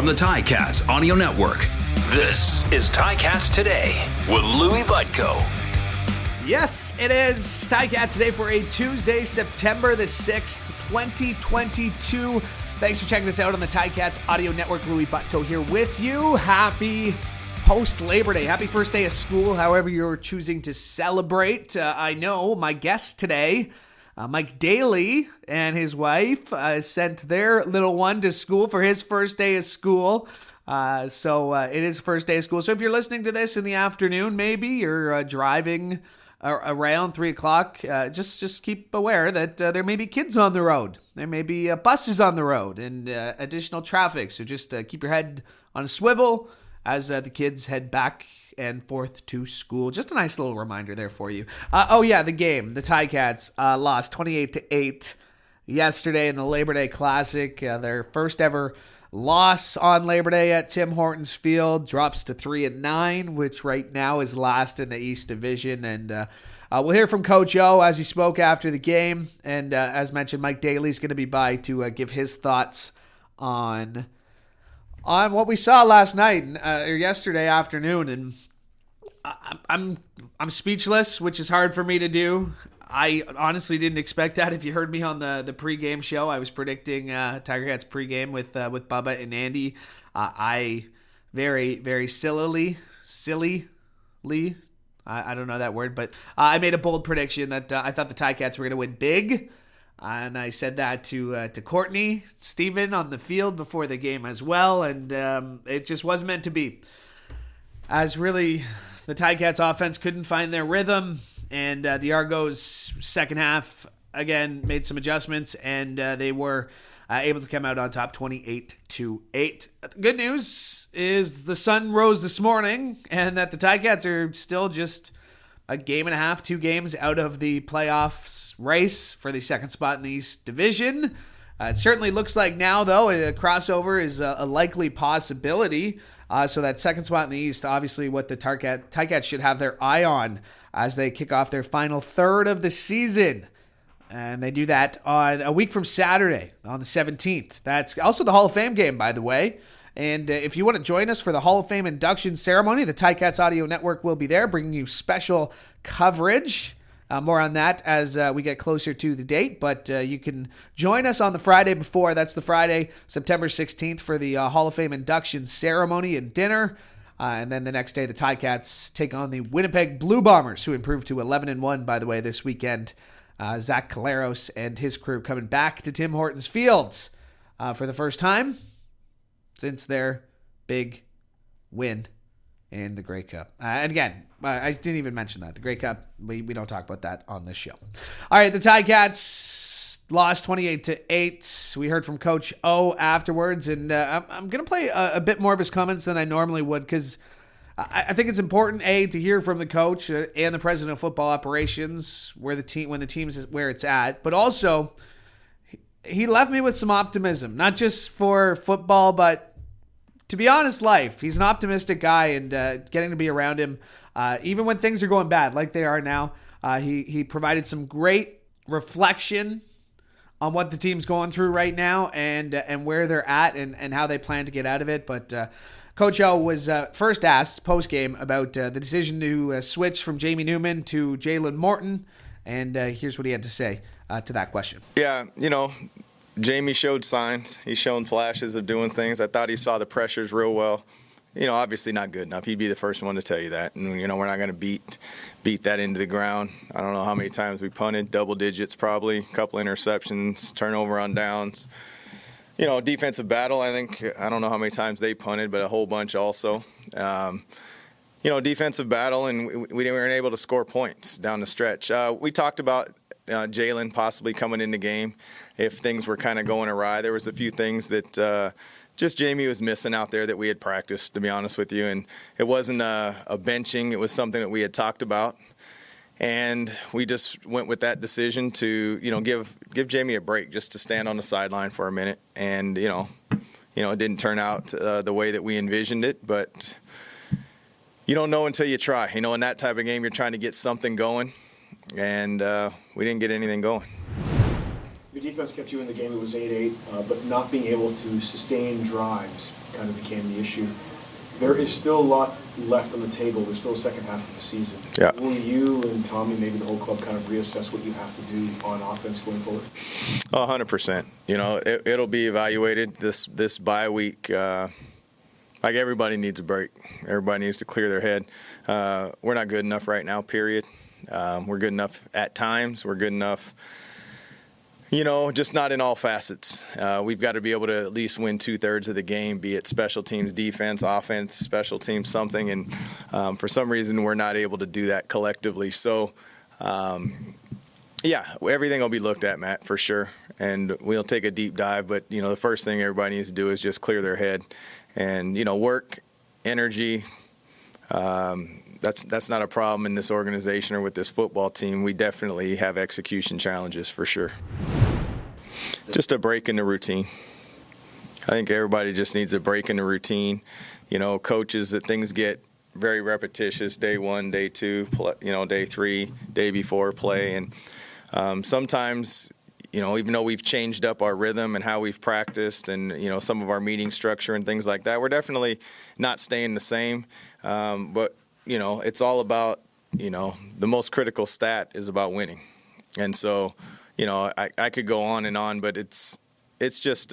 From the Ticats Audio Network, this is Ticats Today with Louie Butko. Yes, it is Ticats Today for a Tuesday, September the 6th, 2022. Thanks for checking us out on the Ticats Audio Network. Louie Butko here with you. Happy post-Labor Day. Happy first day of school, however you're choosing to celebrate. I know my guest today, Mike Daly, and his wife sent their little one to school for his first day of school. So it is first day of school. So if you're listening to this in the afternoon, maybe you're driving around 3 o'clock, just keep aware that there may be kids on the road. There may be buses on the road and additional traffic. So just keep your head on a swivel as the kids head back and forth to school. Just a nice little reminder there for you. The game. The Ticats lost 28-8 yesterday in the Labor Day Classic. Their first ever loss on Labor Day at Tim Hortons Field drops to 3-9, which right now is last in the East Division. And we'll hear from Coach O as he spoke after the game. And as mentioned, Mike Daly is going to be by to give his thoughts on what we saw last night or yesterday afternoon. And I'm speechless, which is hard for me to do. I honestly didn't expect that. If you heard me on the pregame show, I was predicting Tiger Cats pregame with Bubba and Andy. I very, very sillily, I don't know that word, but I made a bold prediction that I thought the Ticats were going to win big. And I said that to Courtney, Steven on the field before the game as well. And it just wasn't meant to be. As really, the Ticats offense couldn't find their rhythm. And the Argos second half, again, made some adjustments. And they were able to come out on top 28-8. The good news is the sun rose this morning. And that the Ticats are still just a game and a half, 2 games out of the playoffs race for the second spot in the East Division. It certainly looks like now, though, a crossover is a likely possibility. So that second spot in the East, obviously what the Ticats should have their eye on as they kick off their final third of the season. And they do that on a week from Saturday, on the 17th. That's also the Hall of Fame game, by the way. And if you want to join us for the Hall of Fame induction ceremony, the Ticats Audio Network will be there, bringing you special coverage. More on that as we get closer to the date. But you can join us on the Friday before. That's the Friday, September 16th, for the Hall of Fame induction ceremony and dinner. And then the next day, the Ticats take on the Winnipeg Blue Bombers, who improved to 11-1, by the way, this weekend. Zach Caleros and his crew coming back to Tim Hortons Fields for the first time since their big win in the Grey Cup. And again, I didn't even mention that. The Grey Cup, we don't talk about that on this show. All right, the Ticats lost 28-8. We heard from Coach O afterwards, and I'm going to play a bit more of his comments than I normally would because I think it's important, to hear from the coach and the president of football operations when the team's where it's at, but also he left me with some optimism, not just for football, but to be honest, life. He's an optimistic guy, and getting to be around him, even when things are going bad like they are now, he provided some great reflection on what the team's going through right now and where they're at and how they plan to get out of it. But Coach O was first asked post-game about the decision to switch from Jamie Newman to Jalen Morton, and here's what he had to say to that question. Yeah, Jamie showed signs. He's shown flashes of doing things. I thought he saw the pressures real well. Obviously not good enough. He'd be the first one to tell you that. And, we're not going to beat that into the ground. I don't know how many times we punted, double digits probably, a couple interceptions, turnover on downs. Defensive battle, I don't know how many times they punted, but a whole bunch also. Defensive battle, and we weren't able to score points down the stretch. We talked about Jalen possibly coming in the game if things were kind of going awry. There was a few things that just Jamie was missing out there that we had practiced, to be honest with you. And it wasn't a benching. It was something that we had talked about. And we just went with that decision to, give Jamie a break just to stand on the sideline for a minute. And, it didn't turn out the way that we envisioned it. But you don't know until you try. In that type of game, you're trying to get something going. And we didn't get anything going. Your defense kept you in the game. It was 8-8, but not being able to sustain drives kind of became the issue. There is still a lot left on the table. There's still a second half of the season. Yeah. Will you and Tommy, maybe the whole club, kind of reassess what you have to do on offense going forward? 100%. You know, it'll be evaluated this bye week. Like everybody needs a break. Everybody needs to clear their head. We're not good enough right now, period. We're good enough at times. We're good enough, you know, just not in all facets. We've got to be able to at least win 2/3 of the game, be it special teams, defense, offense, special teams, something. And for some reason, we're not able to do that collectively. So, yeah, everything will be looked at, Matt, for sure. And we'll take a deep dive. But, you know, the first thing everybody needs to do is just clear their head and, you know, work, energy. That's not a problem in this organization or with this football team. We definitely have execution challenges for sure. Just a break in the routine. I think everybody just needs a break in the routine. You know, coaches, that things get very repetitious, day 1, day 2, you know, day 3, day before play. And sometimes, you know, even though we've changed up our rhythm and how we've practiced and, you know, some of our meeting structure and things like that, we're definitely not staying the same. But, you know, it's all about, you know, the most critical stat is about winning. And so, you know, I could go on, but it's just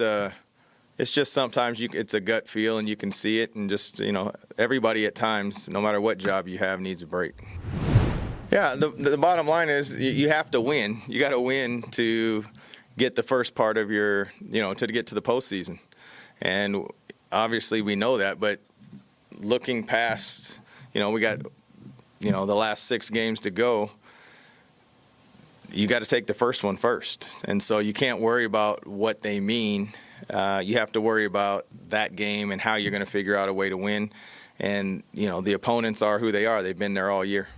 sometimes it's a gut feel and you can see it, and just, you know, everybody at times, no matter what job you have, needs a break. Yeah, the bottom line is you have to win. You got to win to get the first part of your, you know, to get to the postseason. And obviously we know that, but looking past, you know, we got, you know, the last 6 games to go. You got to take the first one first. And so you can't worry about what they mean. You have to worry about that game and how you're going to figure out a way to win. And, you know, the opponents are who they are. They've been there all year.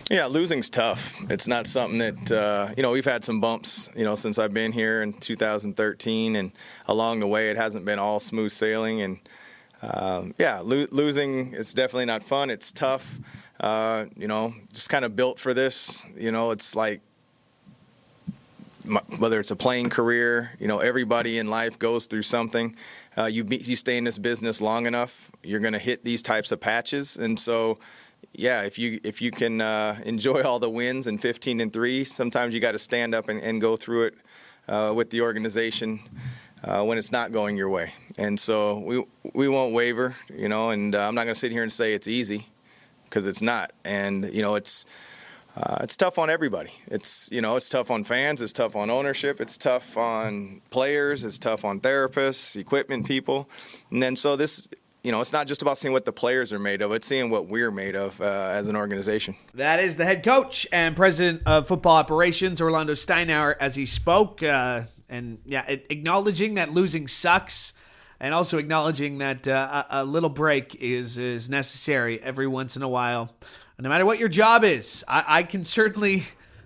Yeah, losing's tough. It's not something that, you know, we've had some bumps, you know, since I've been here in 2013. And along the way, it hasn't been all smooth sailing. And, yeah, losing is definitely not fun. It's tough. You know, just kind of built for this. You know, it's like, whether it's a playing career, you know, everybody in life goes through something. You stay in this business long enough, you're going to hit these types of patches. And so, yeah, if you can enjoy all the wins and 15-3, sometimes you got to stand up and go through it with the organization when it's not going your way. And so we won't waver, you know, and I'm not going to sit here and say it's easy, because it's not. And, you know, it's tough on everybody. It's, you know, it's tough on fans. It's tough on ownership. It's tough on players. It's tough on therapists, equipment people. And then so this, you know, it's not just about seeing what the players are made of. It's seeing what we're made of as an organization. That is the head coach and president of football operations, Orlondo Steinauer, as he spoke. And, yeah, acknowledging that losing sucks, and also acknowledging that a little break is necessary every once in a while. No matter what your job is, I can certainly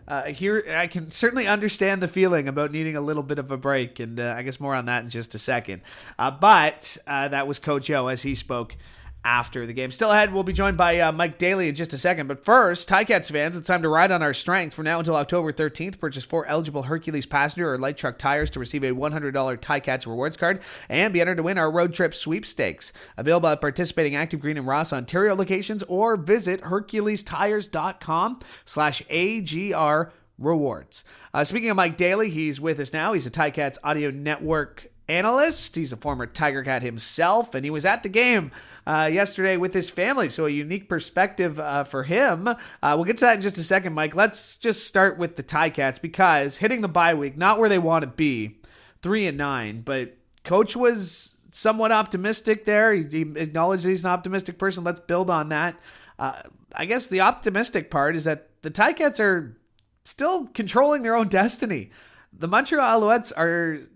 I can certainly understand the feeling about needing a little bit of a break, and I guess more on that in just a second. But that was Coach O as he spoke after the game. Still ahead, we'll be joined by Mike Daly in just a second. But first, Ticats fans, it's time to ride on our strength. From now until October 13th, purchase 4 eligible Hercules passenger or light truck tires to receive a $100 Ticats rewards card and be entered to win our road trip sweepstakes. Available at participating Active Green and Ross Ontario locations, or visit HerculesTires.com/AGR rewards. Speaking of Mike Daly, he's with us now. He's a Ticats Audio Network analyst. He's a former Tiger Cat himself, and he was at the game yesterday with his family, so a unique perspective for him. We'll get to that in just a second, Mike. Let's just start with the Ticats, because hitting the bye week, not where they want to be, 3-9, but Coach was somewhat optimistic there. He acknowledged he's an optimistic person. Let's build on that. I guess the optimistic part is that the Ticats are still controlling their own destiny. The Montreal Alouettes are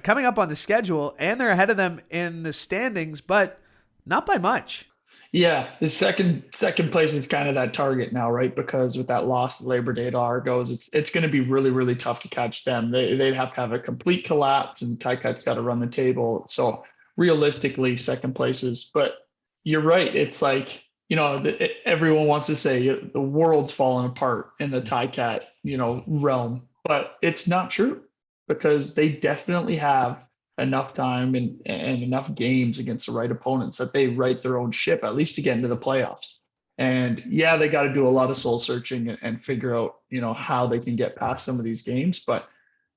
coming up on the schedule, and they're ahead of them in the standings, but not by much. Yeah, the second place is kind of that target now, right? Because with that loss to Labor Day to Argos, it's going to be really, really tough to catch them. They'd have to have a complete collapse, and Ticats got to run the table. So realistically, second places. But you're right. It's like, you know, everyone wants to say the world's falling apart in the Ticat, you know, realm. but it's not true because they definitely have enough time and enough games against the right opponents that they right their own ship, at least to get into the playoffs. And yeah, they got to do a lot of soul searching and figure out, how they can get past some of these games, but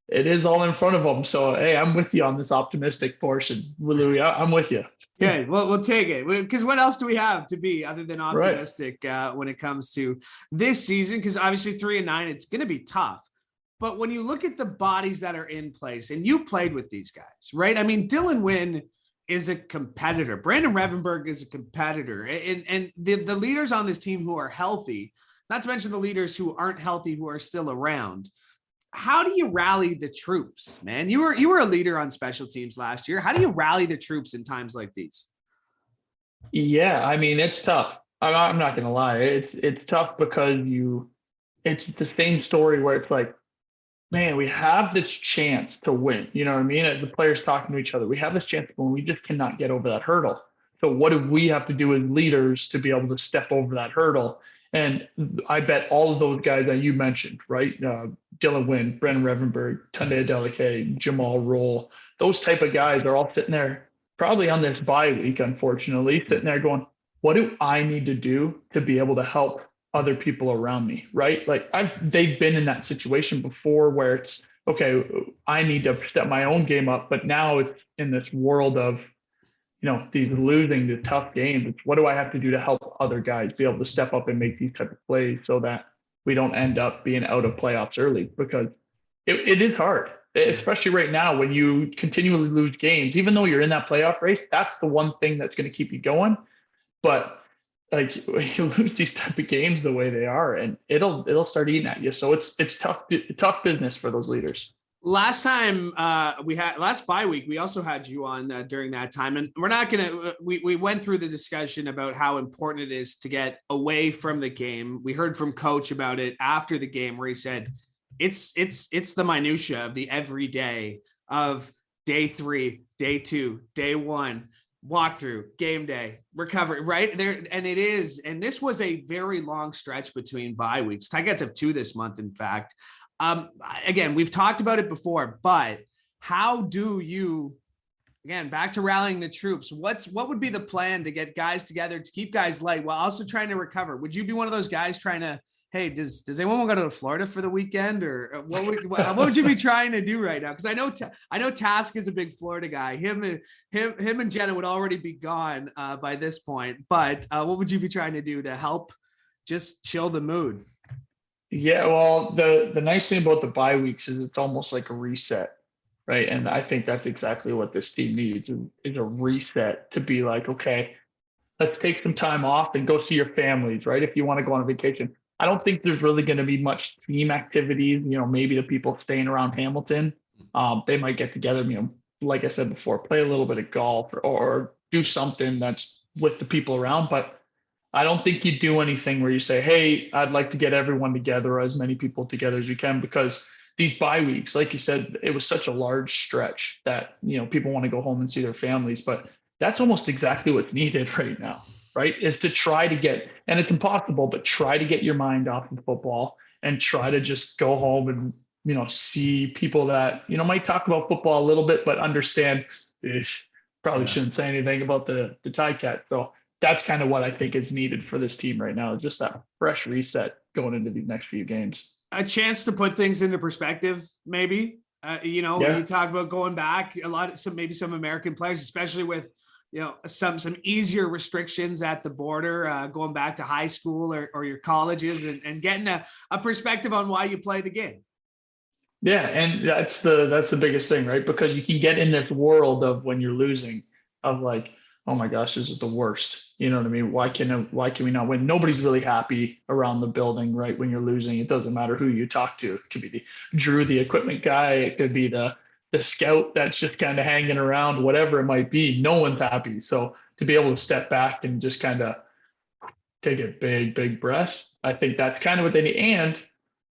it is all in front of them. So, hey, I'm with you on this optimistic portion, Louie. I'm with you. Yeah, well, we'll take it, because what else do we have to be other than optimistic when it comes to this season? Because obviously 3-9, it's going to be tough. But when you look at the bodies that are in place, and you played with these guys, right? I mean, Dylan Wynn is a competitor. Brandon Revenberg is a competitor. And the leaders on this team who are healthy, not to mention the leaders who aren't healthy, who are still around. How do you rally the troops, man? You were a leader on special teams last year. How do you rally the troops in times like these? Yeah, I mean, it's tough. I'm not going to lie. It's tough because it's the same story where it's like, man, we have this chance to win. You know what I mean? As the players talking to each other, we have this chance to win. We just cannot get over that hurdle. So what do we have to do as leaders to be able to step over that hurdle? And I bet all of those guys that you mentioned, right? Dylan Wynn, Brendan Revenberg, Tunde Adeleke, Jamal Roll, those type of guys are all sitting there probably on this bye week, unfortunately, sitting there going, what do I need to do to be able to help other people around me, right? Like they've been in that situation before where it's, okay, I need to step my own game up, but now it's in this world of, these losing the tough games. It's what do I have to do to help other guys be able to step up and make these type of plays so that we don't end up being out of playoffs early, because it is hard, especially right now when you continually lose games, even though you're in that playoff race. That's the one thing that's going to keep you going. But like you lose these type of games the way they are, and it'll start eating at you. So it's tough business for those leaders. Last time last bye week, we also had you on during that time, and we're not gonna. We went through the discussion about how important it is to get away from the game. We heard from Coach about it after the game, where he said it's the minutia of the everyday of day 3, day 2, day 1. Walkthrough, game day, recovery, right there. And it is, and this was a very long stretch between bye weeks. Ticats have 2 this month, in fact. Again, we've talked about it before, but how do you, again, back to rallying the troops, what would be the plan to get guys together, to keep guys light while also trying to recover? Would you be one of those guys trying to, hey, does anyone want to go to Florida for the weekend, or what would you be trying to do right now? Because I know Task is a big Florida guy. Him and Jenna would already be gone by this point. But what would you be trying to do to help just chill the mood? Yeah, well, the nice thing about the bye weeks is it's almost like a reset, right? And I think that's exactly what this team needs is a reset to be like, okay, let's take some time off and go see your families, right? If you want to go on a vacation. I don't think there's really going to be much team activities. Maybe the people staying around Hamilton, they might get together, like I said before, play a little bit of golf or do something that's with the people around. But I don't think you do anything where you say, hey, I'd like to get everyone together, or as many people together as you can, because these bye weeks, like you said, it was such a large stretch that, people want to go home and see their families. But that's almost exactly what's needed right now. Right, is to try to get, and it's impossible, but try to get your mind off of football and try to just go home and, see people that, might talk about football a little bit, but understand, probably shouldn't say anything about the Ticats. So that's kind of what I think is needed for this team right now, is just that fresh reset going into these next few games. A chance to put things into perspective, maybe. When you talk about going back, maybe some American players, especially with, some easier restrictions at the border, going back to high school or your colleges, and getting a perspective on why you play the game. Yeah. And that's the biggest thing, right? Because you can get in this world of when you're losing of like, oh my gosh, this is the worst. You know what I mean? Why can we not win? Nobody's really happy around the building, right? When you're losing, it doesn't matter who you talk to. It could be Drew, the equipment guy. It could be the scout that's just kind of hanging around, whatever it might be. No one's happy. So to be able to step back and just kind of take a big breath, I think that's kind of what they need. And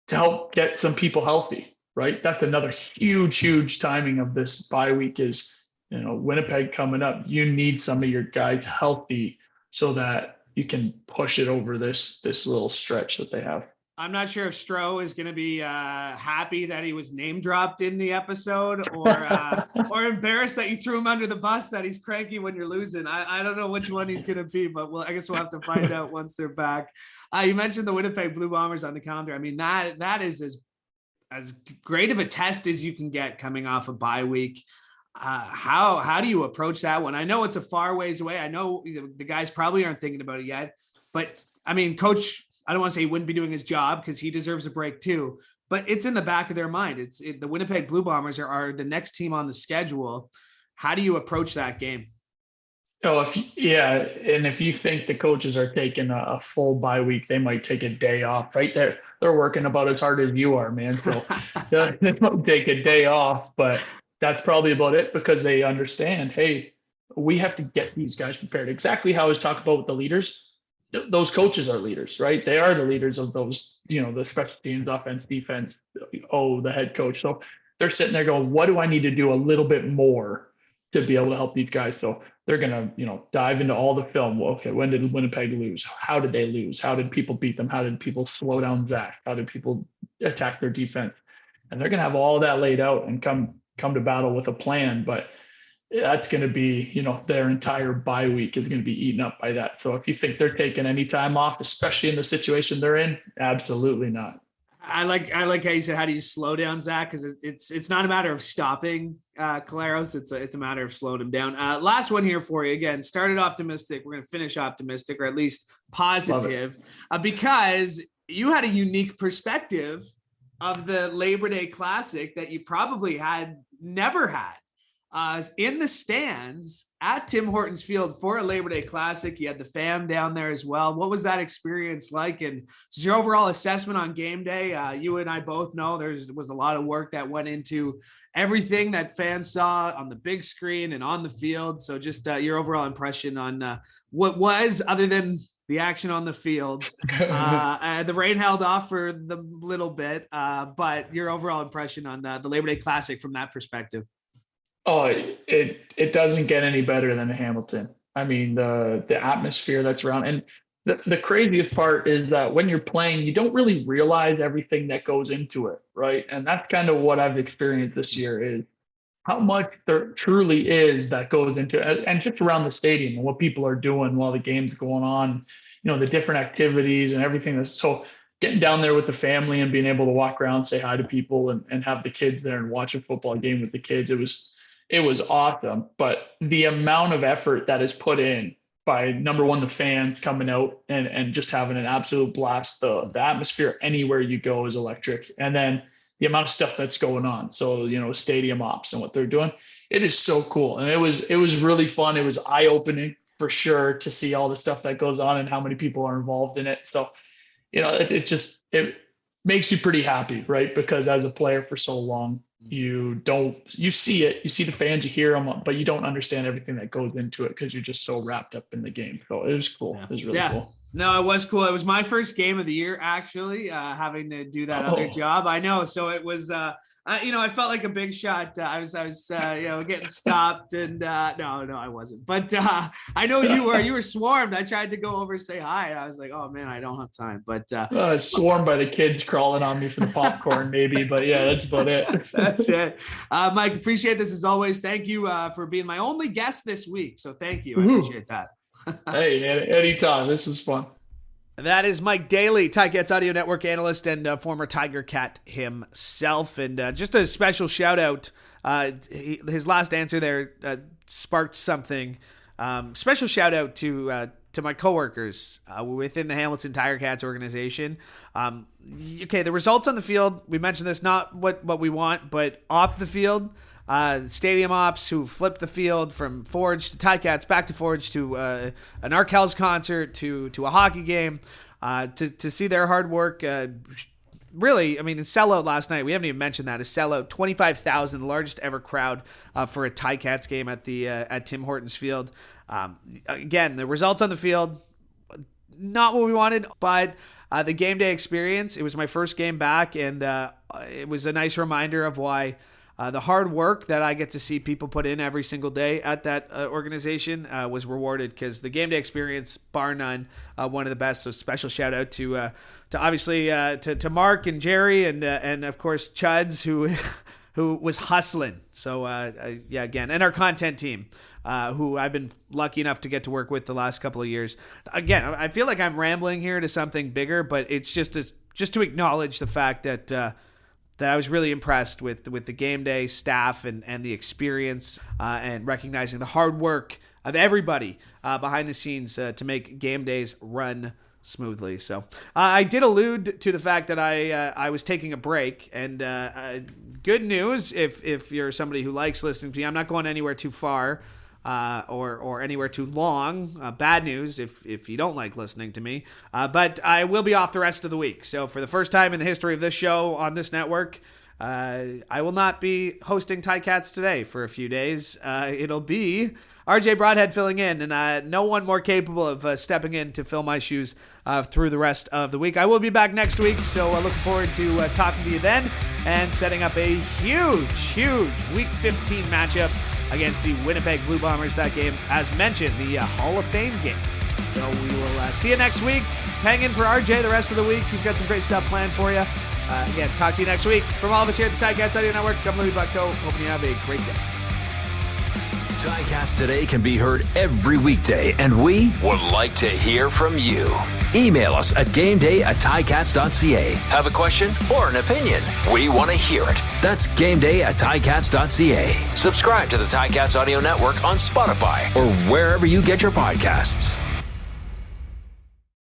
to help get some people healthy, right? That's another huge timing of this bye week is, Winnipeg coming up. You need some of your guys healthy so that you can push it over this little stretch that they have. I'm not sure if Stroh is going to be happy that he was name dropped in the episode, or embarrassed that you threw him under the bus, that he's cranky when you're losing. I don't know which one he's going to be, but I guess we'll have to find out once they're back. You mentioned the Winnipeg Blue Bombers on the calendar. I mean, that is as great of a test as you can get coming off a bye week. How do you approach that one? I know it's a far ways away. I know the guys probably aren't thinking about it yet, but I mean, Coach, I don't want to say he wouldn't be doing his job, because he deserves a break too, but it's in the back of their mind. The Winnipeg Blue Bombers are the next team on the schedule. How do you approach that game? Oh, and if you think the coaches are taking a full bye week, they might take a day off. Right there, they're working about as hard as you are, man. So they might take a day off, but that's probably about it, because they understand, hey, we have to get these guys prepared. Exactly how I was talking about with the leaders. Those coaches are leaders, right? They are the leaders of those, the special teams, offense, defense, the head coach. So they're sitting there going, what do I need to do a little bit more to be able to help these guys? So they're going to, dive into all the film. Well, okay, when did Winnipeg lose? How did they lose? How did people beat them? How did people slow down Zach? How did people attack their defense? And they're going to have all that laid out and come to battle with a plan. But that's going to be, their entire bye week is going to be eaten up by that. So if you think they're taking any time off, especially in the situation they're in, absolutely not. I like how you said, how do you slow down Zach? Because it's not a matter of stopping Caleros. It's a matter of slowing him down. Last one here for you. Again, started optimistic. We're going to finish optimistic, or at least positive, because you had a unique perspective of the Labor Day Classic that you probably had never had. In the stands at Tim Hortons Field for a Labor Day Classic. You had the fam down there as well. What was that experience like? And just your overall assessment on game day? You and I both know there was a lot of work that went into everything that fans saw on the big screen and on the field. So just your overall impression on what was, other than the action on the field. The rain held off for the little bit, but your overall impression on the Labor Day Classic from that perspective. Oh, it doesn't get any better than Hamilton. I mean, the atmosphere that's around, and the craziest part is that when you're playing, you don't really realize everything that goes into it, right? And that's kind of what I've experienced this year, is how much there truly is that goes into it, and just around the stadium and what people are doing while the game's going on, the different activities and everything. That's so getting down there with the family and being able to walk around, say hi to people, and have the kids there and watch a football game with the kids. It was awesome. But the amount of effort that is put in by, number one, the fans coming out and just having an absolute blast. The atmosphere anywhere you go is electric. And then the amount of stuff that's going on. So, stadium ops and what they're doing, it is so cool. And it was really fun. It was eye-opening for sure to see all the stuff that goes on and how many people are involved in it. So, it makes you pretty happy, right? Because as a player for so long, you see it, you see the fans, you hear them, but you don't understand everything that goes into it because you're just so wrapped up in the game. So it was cool. Yeah. It was really cool. No, it was cool. It was my first game of the year, actually, having to do that other job. I know. So it was, I felt like a big shot. I was getting stopped, and no, I wasn't. But I know you were swarmed. I tried to go over, say hi. And I was like, oh man, I don't have time. But swarmed by the kids crawling on me for the popcorn, maybe. But yeah, that's about it. That's it. Mike, appreciate this as always. Thank you for being my only guest this week. So thank you. I appreciate that. Hey, man, anytime. This was fun. That is Mike Daly, Ticats Audio Network analyst and former Tiger Cat himself. And just a special shout out. His last answer there sparked something. Special shout out to my coworkers within the Hamilton Tiger Cats organization. Okay, the results on the field, we mentioned this, not what we want, but off the field. Stadium ops who flipped the field from Forge to Ticats, back to Forge to an Arkells concert to a hockey game, to see their hard work. Really, I mean, a sellout last night. We haven't even mentioned that. A sellout, 25,000, the largest ever crowd for a Ticats game at Tim Hortons Field. Again, the results on the field, not what we wanted, but the game day experience. It was my first game back, and it was a nice reminder of why the hard work that I get to see people put in every single day at that organization was rewarded, because the game day experience, bar none, one of the best. So special shout out to obviously to Mark and Jerry and of course Chuds, who was hustling. So again, and our content team, who I've been lucky enough to get to work with the last couple of years. Again, I feel like I'm rambling here to something bigger, but it's just to acknowledge the fact that I was really impressed with the game day staff and the experience, and recognizing the hard work of everybody behind the scenes to make game days run smoothly. So I did allude to the fact that I was taking a break, and good news if you're somebody who likes listening to me, I'm not going anywhere too far. Or anywhere too long. Bad news if you don't like listening to me. But I will be off the rest of the week. So for the first time in the history of this show on this network, I will not be hosting Ticats Today for a few days. It'll be RJ Broadhead filling in, and no one more capable of stepping in to fill my shoes through the rest of the week. I will be back next week, so I look forward to talking to you then and setting up a huge Week 15 matchup against the Winnipeg Blue Bombers. That game, as mentioned, the Hall of Fame game. So we will see you next week. Hang in for RJ the rest of the week. He's got some great stuff planned for you. Again, talk to you next week. From all of us here at the Ticats Audio Network, I'm Louie Butko. Hoping you have a great day. Ticats Today can be heard every weekday, and we would like to hear from you. Email us at gameday@ticats.ca. Have a question or an opinion? We want to hear it. That's gameday@ticats.ca. Subscribe to the Ticats Audio Network on Spotify or wherever you get your podcasts.